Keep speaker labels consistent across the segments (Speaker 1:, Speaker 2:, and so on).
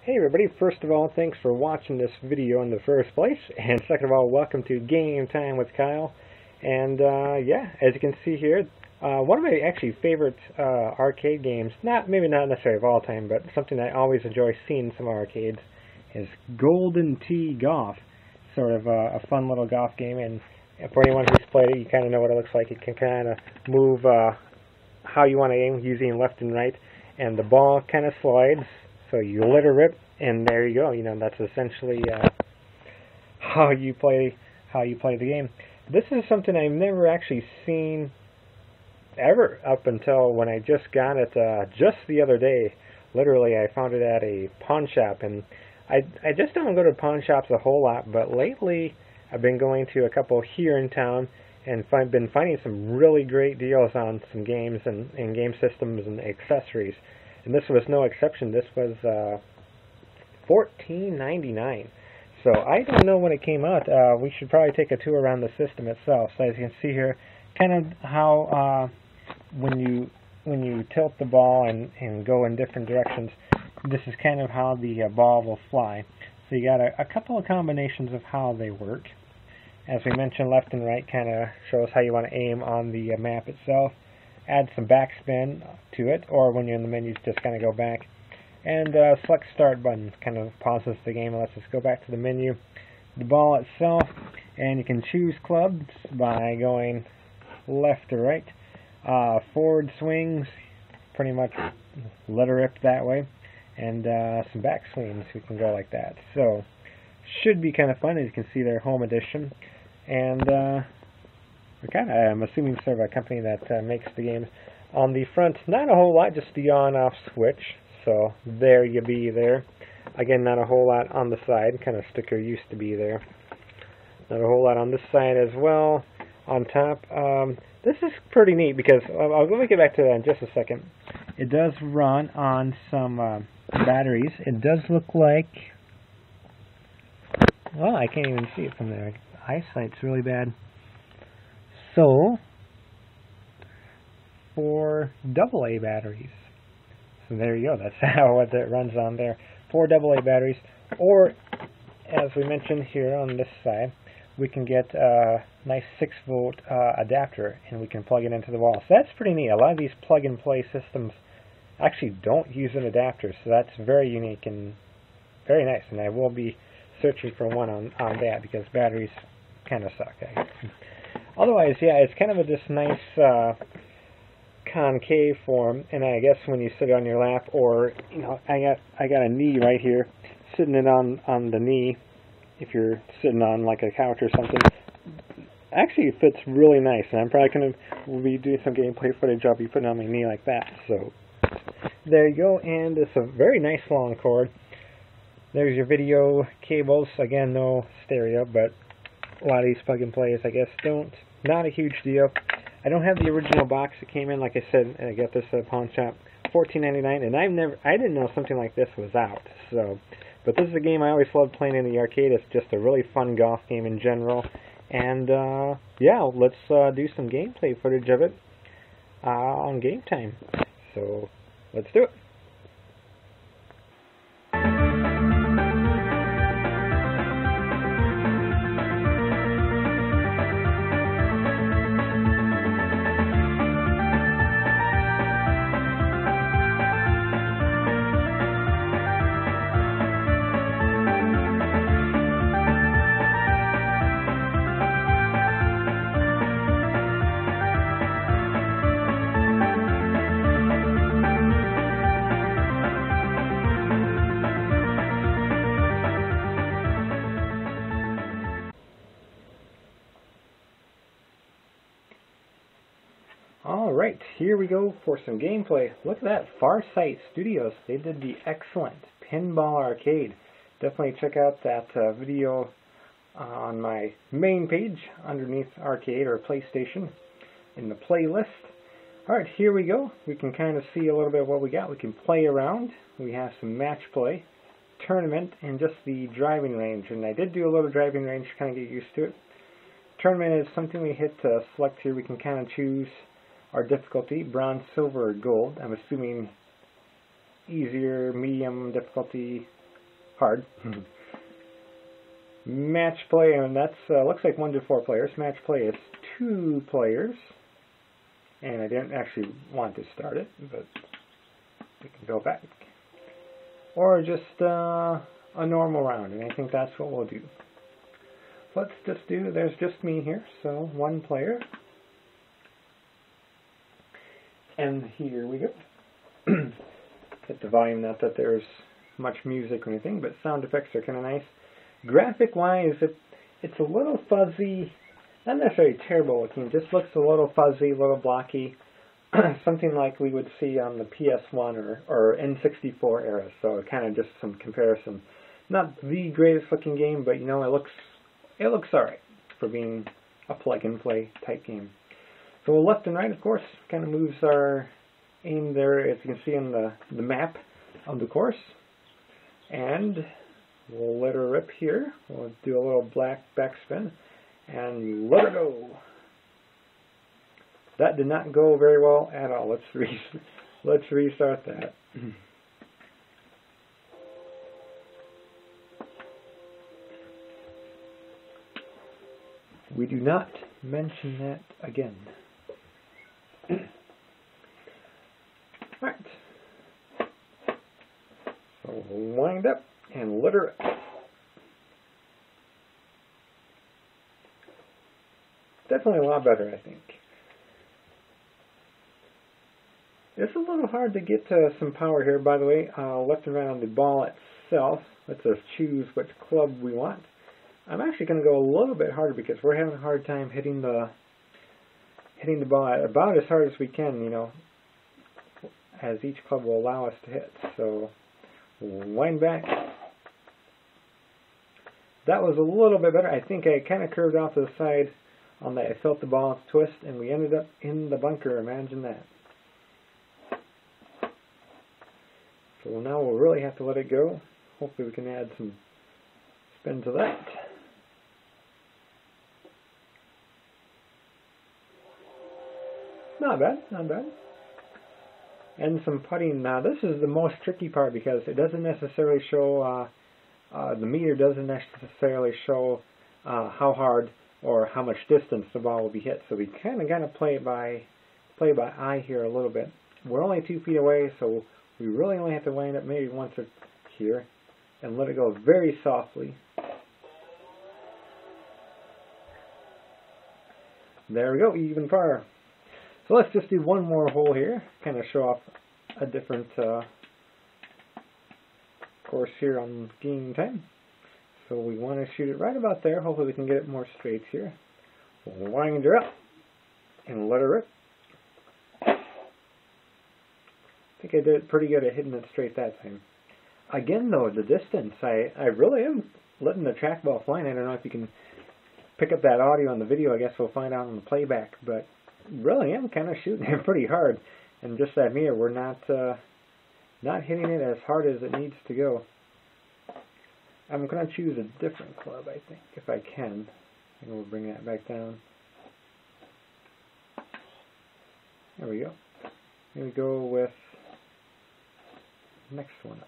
Speaker 1: Hey everybody, first of all, thanks for watching this video in the first place, and second of all, welcome to Game Time with Kyle. And yeah, as you can see here, one of my actually favorite arcade games, maybe not necessarily of all time, but something I always enjoy seeing in some arcades, is Golden Tee Golf. Sort of a fun little golf game, and for anyone who's played it, you kind of know what it looks like. You can kind of move how you want to aim using left and right, and the ball kind of slides. So you let her rip, and there you go. You know, that's essentially how you play the game. This is something I've never actually seen ever up until when I just got it just the other day. Literally, I found it at a pawn shop, and I just don't go to pawn shops a whole lot, but lately I've been going to a couple here in town and been finding some really great deals on some games and game systems and accessories. And this was no exception. This was $14.99. So I don't know when it came out. We should probably take a tour around the system itself. So as you can see here, kind of how when you tilt the ball and go in different directions, this is kind of how the ball will fly. So you got a couple of combinations of how they work. As we mentioned, left and right kind of shows how you want to aim on the map itself. Add some backspin to it, or when you're in the menu, just kind of go back. And select start button, kind of pauses the game and lets us go back to the menu. The ball itself, and you can choose clubs by going left or right. Forward swings, pretty much let her rip that way. And some back swings, we can go like that. So, should be kind of fun, as you can see there, home edition. And I'm assuming sort of a company that makes the games. On the front, not a whole lot, just the on-off switch. So there you be there. Again, not a whole lot on the side. Kind of sticker used to be there. Not a whole lot on this side as well. On top, this is pretty neat because I'll let me get back to that in just a second. It does run on some batteries. It does look like, well, I can't even see it from there. Eyesight's really bad. So, 4 AA batteries. So there you go. That's how it runs on there. 4 AA batteries. Or, as we mentioned here on this side, we can get a nice 6-volt adapter, and we can plug it into the wall. So that's pretty neat. A lot of these plug-and-play systems actually don't use an adapter, so that's very unique and very nice. And I will be searching for one on that because batteries kind of suck, I guess. Otherwise, yeah, it's kind of this nice concave form, and I guess when you sit on your lap, or you know, I got a knee right here, sitting it on the knee. If you're sitting on like a couch or something, actually it fits really nice, and I'm probably gonna be doing some gameplay footage. I'll be putting it on my knee like that. So there you go, and it's a very nice long cord. There's your video cables. Again, no stereo, but a lot of these plug and plays, I guess, not a huge deal. I don't have the original box that came in. Like I said, I got this at a pawn shop, $14.99, and I didn't know something like this was out. So, but this is a game I always loved playing in the arcade. It's just a really fun golf game in general. And yeah, let's do some gameplay footage of it on Game Time. So let's do it. Alright, here we go for some gameplay. Look at that, Farsight Studios. They did the excellent Pinball Arcade. Definitely check out that video on my main page underneath Arcade or PlayStation in the playlist. Alright, here we go. We can kind of see a little bit of what we got. We can play around. We have some match play, tournament, and just the driving range. And I did do a little driving range to kind of get used to it. Tournament is something we hit select here. We can kind of choose our difficulty, bronze, silver, or gold. I'm assuming easier, medium difficulty, hard. Match play, and that's looks like 1 to 4 players. Match play is 2 players, and I didn't actually want to start it, but we can go back. Or just a normal round, and I think that's what we'll do. Let's just do, there's just me here, so 1 player. And here we go. Hit the volume, not that there's much music or anything, but sound effects are kind of nice. Graphic-wise, it's a little fuzzy, not necessarily terrible looking, just looks a little fuzzy, a little blocky. Something like we would see on the PS1 or N64 era, so kind of just some comparison. Not the greatest looking game, but you know, it looks alright for being a plug-and-play type game. So left and right, of course, kind of moves our aim there, as you can see on the map of the course. And we'll let her rip here. We'll do a little black backspin and let her go. That did not go very well at all. Let's restart that. We do not mention that again. Alright. So we'll wind up and let her up. Definitely a lot better, I think. It's a little hard to get some power here, by the way. Left and right on the ball itself. Let's just choose which club we want. I'm actually going to go a little bit harder because we're having a hard time hitting the ball about as hard as we can, you know, as each club will allow us to hit. So we'll wind back. That was a little bit better. I think I kind of curved off to the side on that. I felt the ball twist, and we ended up in the bunker. Imagine that. So now we'll really have to let it go. Hopefully we can add some spin to that. Not bad, not bad. And some putting. Now this is the most tricky part because it doesn't necessarily show, the meter doesn't necessarily show how hard or how much distance the ball will be hit. So we kind of got to play by eye here a little bit. We're only 2 feet away, so we really only have to wind up maybe once or here and let it go very softly. There we go, even par. So let's just do one more hole here, kind of show off a different course here on Game Time. So we want to shoot it right about there. Hopefully we can get it more straight here. We'll wind her up and let her rip. I think I did pretty good at hitting it straight that time. Again though, the distance, I really am letting the trackball fly. I don't know if you can pick up that audio on the video. I guess we'll find out on the playback, but really am kind of shooting it pretty hard. And just that meter, we're not hitting it as hard as it needs to go. I'm going to choose a different club, I think, if I can. And we'll bring that back down. There we go. Here we go with next one up.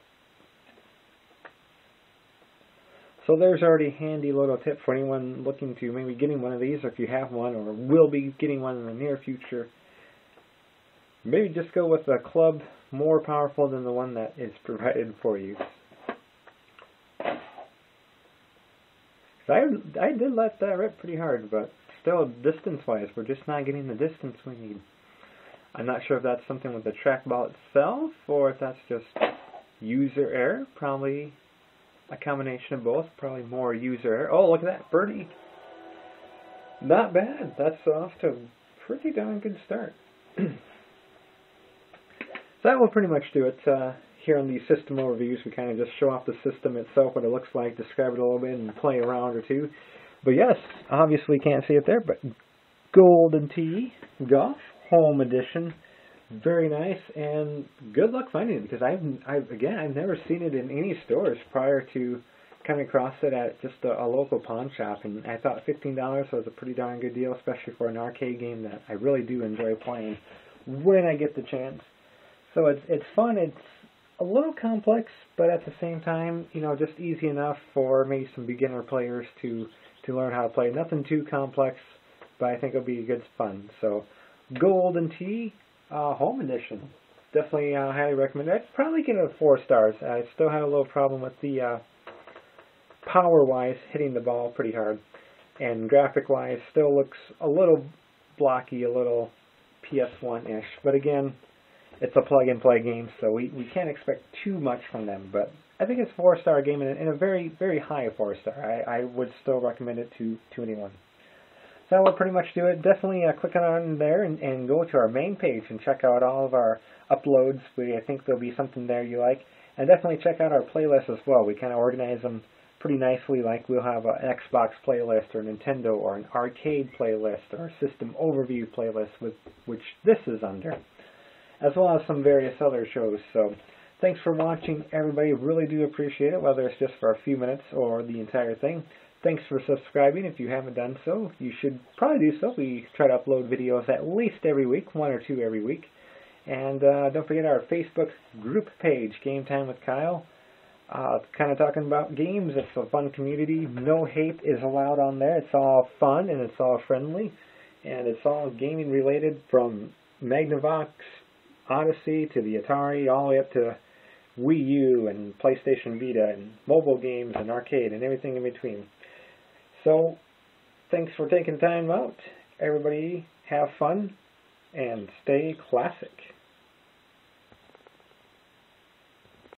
Speaker 1: So there's already a handy little tip for anyone looking to maybe getting one of these, or if you have one or will be getting one in the near future. Maybe just go with a club more powerful than the one that is provided for you. So I did let that rip pretty hard, but still distance-wise, we're just not getting the distance we need. I'm not sure if that's something with the trackball itself, or if that's just user error. Probably a combination of both. Probably more user error. Oh, look at that, birdie. Not bad. That's off to a pretty darn good start. So that will pretty much do it. Here on these system overviews, we kind of just show off the system itself, what it looks like, describe it a little bit, and play a round or two. But yes, obviously you can't see it there, but Golden Tee Golf Home Edition, very nice, and good luck finding it, because I've never seen it in any stores prior to coming across it at just a local pawn shop, and I thought $15 was a pretty darn good deal, especially for an arcade game that I really do enjoy playing when I get the chance. So it's fun. a little complex, but at the same time, you know, just easy enough for maybe some beginner players to learn how to play. Nothing too complex, but I think it'll be good fun. So, Golden Tee Home Edition. Definitely highly recommend it. I'd probably give it 4 stars. I still have a little problem with the power-wise, hitting the ball pretty hard. And graphic-wise, still looks a little blocky, a little PS1-ish. But again, it's a plug-and-play game, so we can't expect too much from them. But I think it's a 4-star game, and a very, very high 4-star. I would still recommend it to anyone. So that will pretty much do it. Definitely click on there and go to our main page and check out all of our uploads. I think there'll be something there you like. And definitely check out our playlists as well. We kind of organize them pretty nicely, like we'll have an Xbox playlist or Nintendo or an arcade playlist or a system overview playlist, with which this is under, as well as some various other shows. So thanks for watching, everybody. Really do appreciate it, whether it's just for a few minutes or the entire thing. Thanks for subscribing. If you haven't done so, you should probably do so. We try to upload videos at least every week, 1 or 2 every week. And don't forget our Facebook group page, Game Time with Kyle. Kind of talking about games. It's a fun community. No hate is allowed on there. It's all fun and it's all friendly. And it's all gaming related, from Magnavox, Odyssey to the Atari, all the way up to Wii U and PlayStation Vita and mobile games and arcade and everything in between. So, thanks for taking time out. Everybody have fun and stay classic.